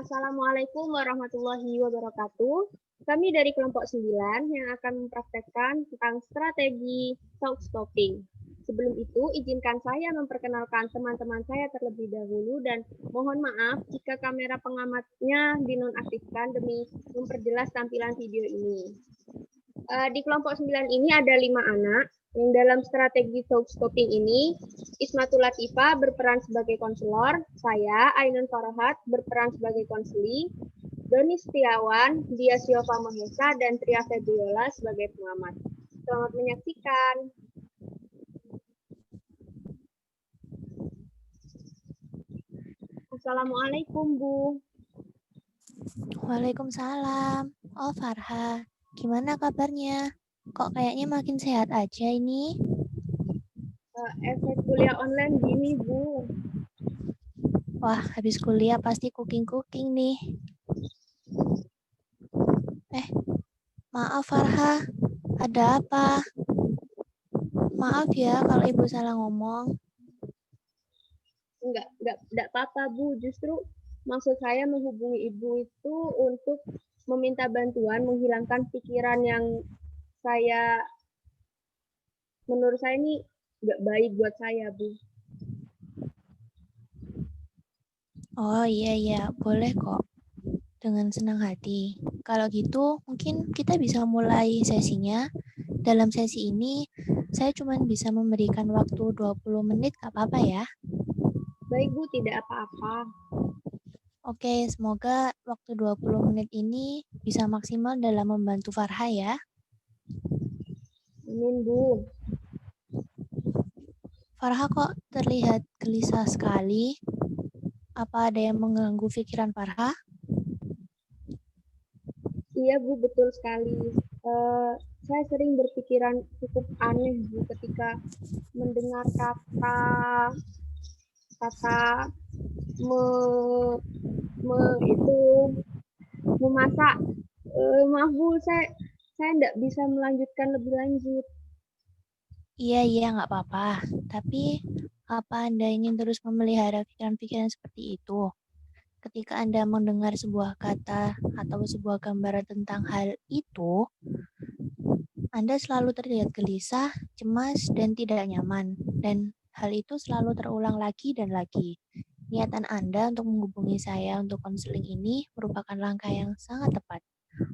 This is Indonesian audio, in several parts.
Assalamualaikum warahmatullahi wabarakatuh. Kami dari kelompok 9 yang akan mempraktekkan tentang strategi talk stopping. Sebelum itu, izinkan saya memperkenalkan teman-teman saya terlebih dahulu dan mohon maaf jika kamera pengamatnya dinonaktifkan demi memperjelas tampilan video ini. Di kelompok 9 ini ada 5 anak. Yang dalam strategi talk stopping ini, Ismatul Latifah berperan sebagai konselor, saya, Ainun Farahat, berperan sebagai konseli, Doni Setiawan, Dia Siova Mahesa, dan Tria Febriola sebagai pengamat. Selamat menyaksikan. Assalamualaikum, Bu. Waalaikumsalam. Oh, Farha, gimana kabarnya? Kok kayaknya makin sehat aja ini? Efek kuliah online gini, Bu. Wah, habis kuliah pasti cooking-cooking nih. Maaf Farha, ada apa? Maaf ya kalau ibu salah ngomong. Enggak apa-apa, Bu. Justru maksud saya menghubungi Ibu itu untuk meminta bantuan menghilangkan pikiran yang menurut saya ini nggak baik buat saya, Bu. Oh iya, boleh kok. Dengan senang hati. Kalau gitu, mungkin kita bisa mulai sesinya. Dalam sesi ini, saya cuma bisa memberikan waktu 20 menit, gak apa-apa ya? Baik, Bu, tidak apa-apa. Oke, semoga waktu 20 menit ini bisa maksimal dalam membantu Farha ya. Amin, Bu. Farha kok terlihat gelisah sekali. Apa ada yang mengganggu pikiran Farha? Iya, Bu, betul sekali. Saya sering berpikiran cukup aneh, Bu, ketika mendengar kata itu memasak. Maaf, Bu, saya tidak bisa melanjutkan lebih lanjut. Iya, nggak apa-apa. Tapi apa Anda ingin terus memelihara pikiran-pikiran seperti itu? Ketika Anda mendengar sebuah kata atau sebuah gambaran tentang hal itu, Anda selalu terlihat gelisah, cemas, dan tidak nyaman. Dan hal itu selalu terulang lagi dan lagi. Niatan Anda untuk menghubungi saya untuk konseling ini merupakan langkah yang sangat tepat.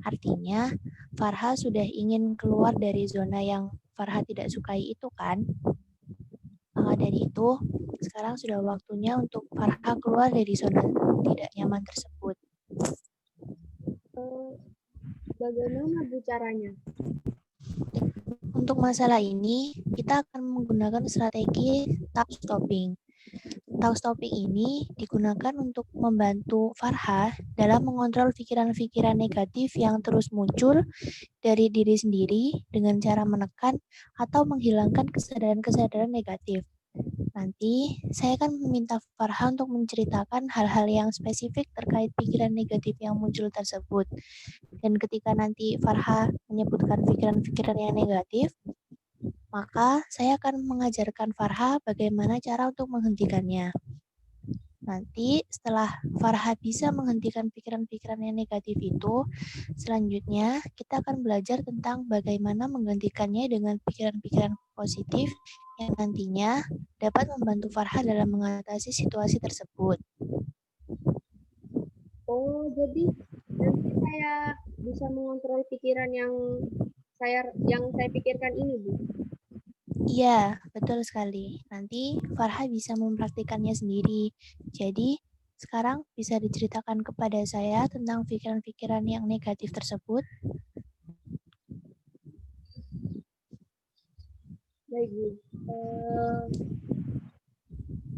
Artinya, Farha sudah ingin keluar dari zona yang Farha tidak sukai itu kan? Maka dari itu, sekarang sudah waktunya untuk Farha keluar dari zona tidak nyaman tersebut. Bagaimana, Bu, caranya? Untuk masalah ini, kita akan menggunakan strategi talk stopping. Talk stopping ini digunakan untuk membantu Farha dalam mengontrol pikiran-pikiran negatif yang terus muncul dari diri sendiri dengan cara menekan atau menghilangkan kesadaran-kesadaran negatif. Nanti, saya akan meminta Farha untuk menceritakan hal-hal yang spesifik terkait pikiran negatif yang muncul tersebut. Dan ketika nanti Farha menyebutkan pikiran-pikiran yang negatif, maka saya akan mengajarkan Farha bagaimana cara untuk menghentikannya. Nanti setelah Farha bisa menghentikan pikiran-pikiran yang negatif itu, selanjutnya kita akan belajar tentang bagaimana menggantikannya dengan pikiran-pikiran positif yang nantinya dapat membantu Farha dalam mengatasi situasi tersebut. Oh, jadi nanti saya bisa mengontrol pikiran yang saya pikirkan ini, Bu. Iya, betul sekali. Nanti Farha bisa mempraktikannya sendiri. Jadi, sekarang bisa diceritakan kepada saya tentang pikiran-pikiran yang negatif tersebut. Baik, Bu.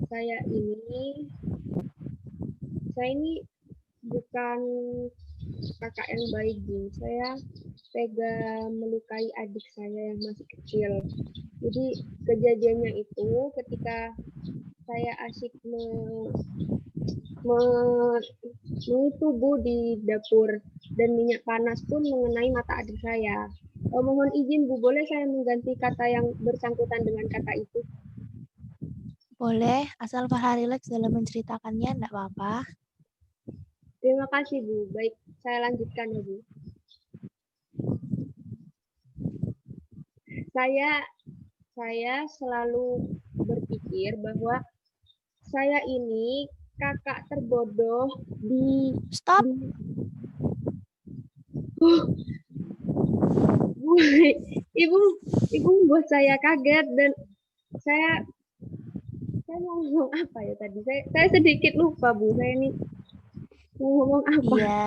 Saya ini bukan kakak yang baik, Bu. Saya tega melukai adik saya yang masih kecil. Jadi kejadiannya itu ketika saya asyik itu, Bu, di dapur dan minyak panas pun mengenai mata adik saya. Mohon izin, Bu, boleh saya mengganti kata yang bersangkutan dengan kata itu? Boleh, asal Farha rileks dalam menceritakannya, enggak apa-apa. Terima kasih, Bu. Baik, saya lanjutkan ya, Bu. Saya selalu berpikir bahwa saya ini kakak terbodoh di Stop. di Bu, ibu ibu membuat saya kaget dan saya saya mau ngomong apa ya tadi? Saya sedikit lupa, Bu. Saya ini mau ngomong apa? Iya,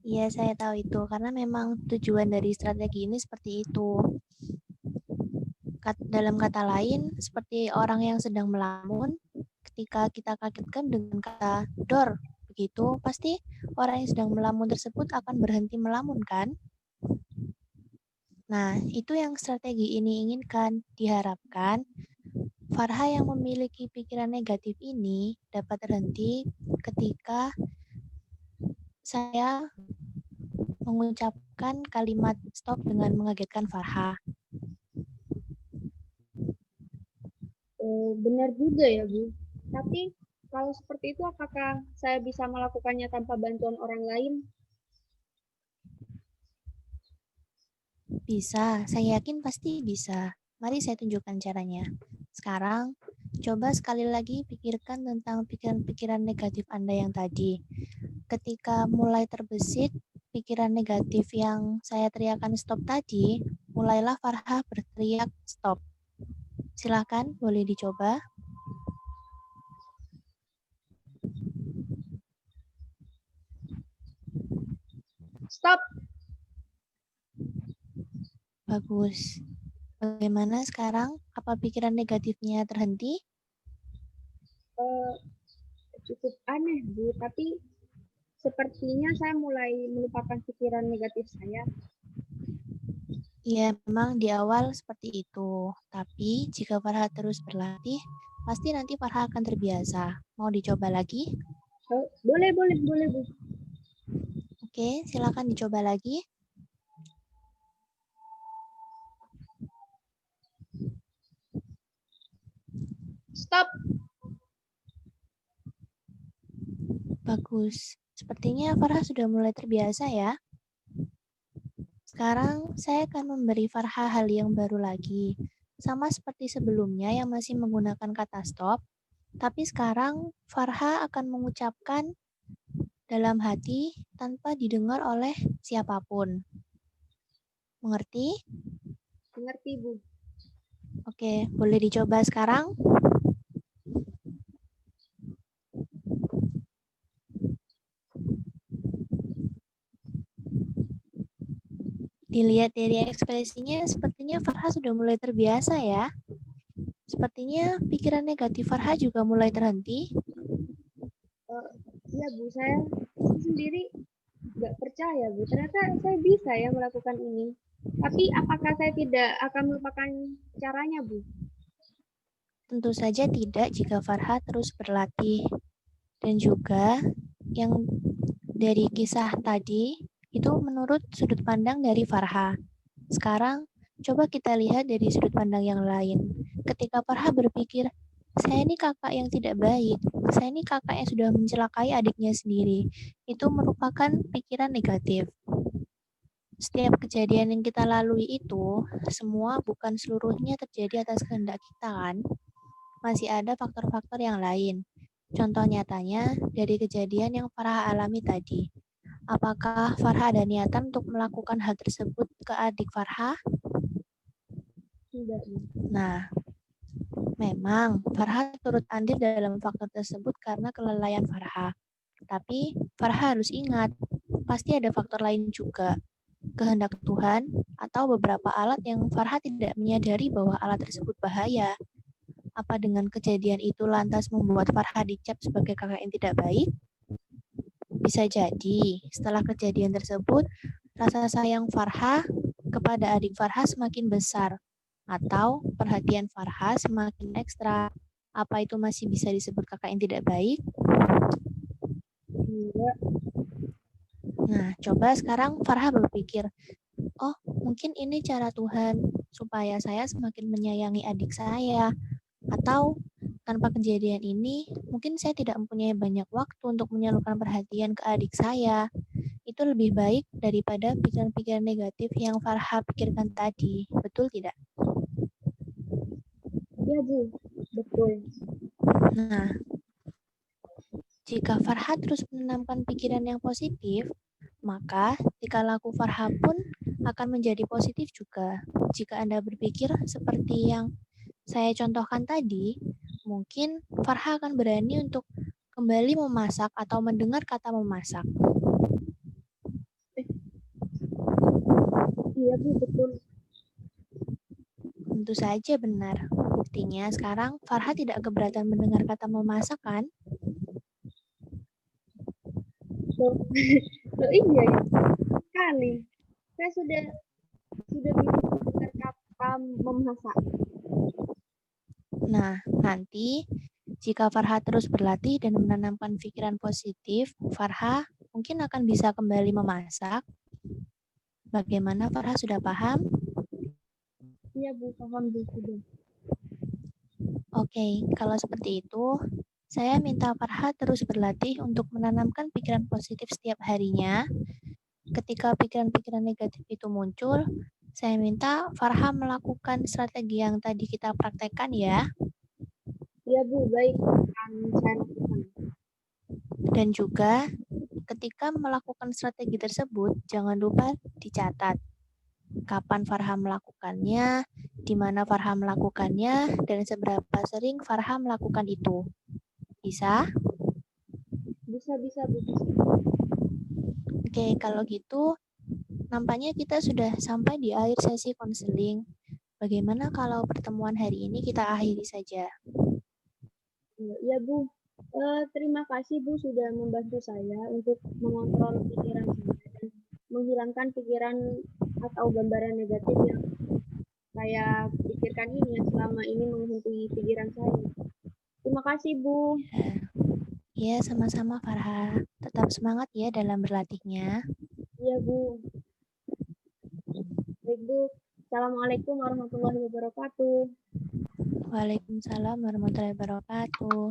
iya saya tahu itu karena memang tujuan dari strategi ini seperti itu. Dalam kata lain, seperti orang yang sedang melamun, ketika kita kagetkan dengan kata dor, begitu pasti orang yang sedang melamun tersebut akan berhenti melamun kan? Nah, itu yang strategi ini inginkan. Diharapkan Farha yang memiliki pikiran negatif ini dapat terhenti ketika saya mengucapkan kalimat stop dengan mengagetkan Farha. Benar juga ya, Bu. Tapi kalau seperti itu, apakah saya bisa melakukannya tanpa bantuan orang lain? Bisa, saya yakin pasti bisa. Mari saya tunjukkan caranya. Sekarang, coba sekali lagi pikirkan tentang pikiran-pikiran negatif Anda yang tadi. Ketika mulai terbesit pikiran negatif yang saya teriakan stop tadi, mulailah Farha berteriak stop. Silakan, boleh dicoba. Stop! Bagus. Bagaimana sekarang? Apa pikiran negatifnya terhenti? Cukup aneh, Bu. Tapi sepertinya saya mulai melupakan pikiran negatif saya. Ya, memang di awal seperti itu. Tapi jika Farha terus berlatih, pasti nanti Farha akan terbiasa. Mau dicoba lagi? Boleh, boleh, boleh, Bu. Oke, silakan dicoba lagi. Stop! Bagus. Sepertinya Farha sudah mulai terbiasa ya. Sekarang saya akan memberi Farha hal yang baru lagi. Sama seperti sebelumnya yang masih menggunakan kata stop, tapi sekarang Farha akan mengucapkan dalam hati tanpa didengar oleh siapapun. Mengerti? Mengerti, Bu. Oke, boleh dicoba sekarang? Dilihat dari ekspresinya, sepertinya Farha sudah mulai terbiasa ya. Sepertinya pikiran negatif Farha juga mulai terhenti. Iya, Bu. Saya sendiri nggak percaya, Bu. Ternyata saya bisa ya melakukan ini. Tapi apakah saya tidak akan melupakan caranya, Bu? Tentu saja tidak jika Farha terus berlatih. Dan juga yang dari kisah tadi, itu menurut sudut pandang dari Farha. Sekarang, coba kita lihat dari sudut pandang yang lain. Ketika Farha berpikir, saya ini kakak yang tidak baik, saya ini kakak yang sudah mencelakai adiknya sendiri, itu merupakan pikiran negatif. Setiap kejadian yang kita lalui itu, semua bukan seluruhnya terjadi atas kehendak kita kan? Masih ada faktor-faktor yang lain. Contoh nyatanya dari kejadian yang Farha alami tadi. Apakah Farha ada niatan untuk melakukan hal tersebut ke adik Farha? Tidak, Bu. Nah, memang Farha turut andil dalam faktor tersebut karena kelalaian Farha. Tapi Farha harus ingat, pasti ada faktor lain juga. Kehendak Tuhan atau beberapa alat yang Farha tidak menyadari bahwa alat tersebut bahaya. Apa dengan kejadian itu lantas membuat Farha dicap sebagai kakak yang tidak baik? Bisa jadi, setelah kejadian tersebut, rasa sayang Farha kepada adik Farha semakin besar, atau perhatian Farha semakin ekstra. Apa itu masih bisa disebut kakak yang tidak baik? Enggak. Nah, coba sekarang Farha berpikir, oh mungkin ini cara Tuhan supaya saya semakin menyayangi adik saya, atau Tanpa kejadian ini, mungkin saya tidak mempunyai banyak waktu untuk menyalurkan perhatian ke adik saya. Itu lebih baik daripada pikiran-pikiran negatif yang Farha pikirkan tadi. Betul tidak? Ya, Bu. Betul. Nah, jika Farha terus menanamkan pikiran yang positif, maka tingkah laku Farha pun akan menjadi positif juga. Jika Anda berpikir seperti yang saya contohkan tadi, mungkin Farha akan berani untuk kembali memasak atau mendengar kata memasak. Iya, Bu, betul. Tentu saja benar. Buktinya sekarang Farha tidak keberatan mendengar kata memasak kan? Loh, loh iya ya. Sekali. Saya sudah bisa mendengar kata memasak. Nah, nanti jika Farha terus berlatih dan menanamkan pikiran positif, Farha mungkin akan bisa kembali memasak. Bagaimana Farha sudah paham? Iya, Bu, paham, Bu, sudah. Oke, kalau seperti itu, saya minta Farha terus berlatih untuk menanamkan pikiran positif setiap harinya. Ketika pikiran-pikiran negatif itu muncul, saya minta Farha melakukan strategi yang tadi kita praktekkan ya. Iya, Bu, baik. Akan saya lakukan. Dan juga ketika melakukan strategi tersebut, jangan lupa dicatat kapan Farha melakukannya, di mana Farha melakukannya, dan seberapa sering Farha melakukan itu. Bisa? Bisa, Bu, bisa. Oke, kalau gitu nampaknya kita sudah sampai di akhir sesi konseling. Bagaimana kalau pertemuan hari ini kita akhiri saja? Iya, Bu. Terima kasih, Bu, sudah membantu saya untuk mengontrol pikiran saya dan menghilangkan pikiran atau gambaran negatif yang saya pikirkan ini yang selama ini menghantui pikiran saya. Terima kasih, Bu. Ya, sama-sama Farha. Tetap semangat ya dalam berlatihnya. Iya, Bu. Baik, Bu. Assalamualaikum warahmatullahi wabarakatuh. Waalaikumsalam warahmatullahi wabarakatuh.